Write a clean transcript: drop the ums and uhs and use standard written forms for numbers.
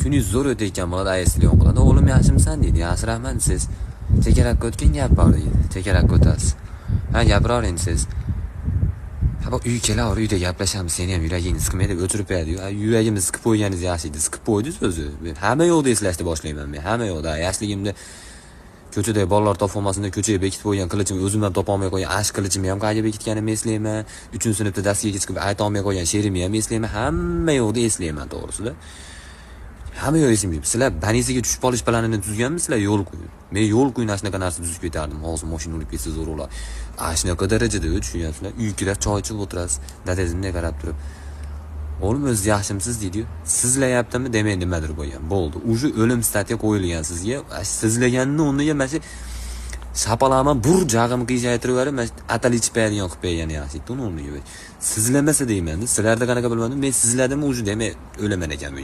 kuningiz zo'r o'tayotgan bo'ladi, ayasi telefon qiladi. O'g'lim yaxshimisan deydi. Yaxshi rahmat siz. Chekarakka o'tgan gap bor deydi. Chekarakka o'tasiz. Ha, gapiravering siz. Ha, bu uy kelaver, uyda gaplashamiz. Seni ham yuragingni siqmay deb o'chirib qo'yadi-yu. Yuragimni siqib qo'yganingiz yaxshi edi. Siqib qo'ydingiz o'zi. Hamma yo'qda eslashni boshlayman men. Hamma yo'qda. Yoshligimda ko'chada bolalar topolmasin deb ko'chaga bekitib qo'ygan qilichim, o'zimdan topolmay qo'ygan ash qilichimni ham qayerga bekitganimni eslayman. 3-sinfda dastiga chiqib ayta olmay qo'ygan she'rimni ham eslayman. Hamma yo'qda eslayman to'g'risida. Hamma yo'q esimga. Sizlar banisiga tushib qolish planini tuzganmisizlar? Yo'l qo'y. Men yo'l qo'yna shunaqa narsa tuzib ketardim. Hozir mashina olib ketsa zo'rlar. Shunaqa darajada tushunyapsizlar. Uykilar choy ichib o'tirasiz. Dadangizga qarab turib. O'g'lim o'zi yaxshimisiz deydi-yu. Sizlayaptimi demay nimadir qo'ygan. Bo'ldi. Uje o'lim statiga qo'yilgan sizga. Sizlaganni o'rniga mana shu shapalama bur jag'im qiyshaytirib berib, mana atal ichib beradigan qilib bergan yaxshi. Uni o'rniga. Sizlamasa deyman. Sizlarda qanaqa bilmadim. Men sizladimmi uje demay o'laman ekan.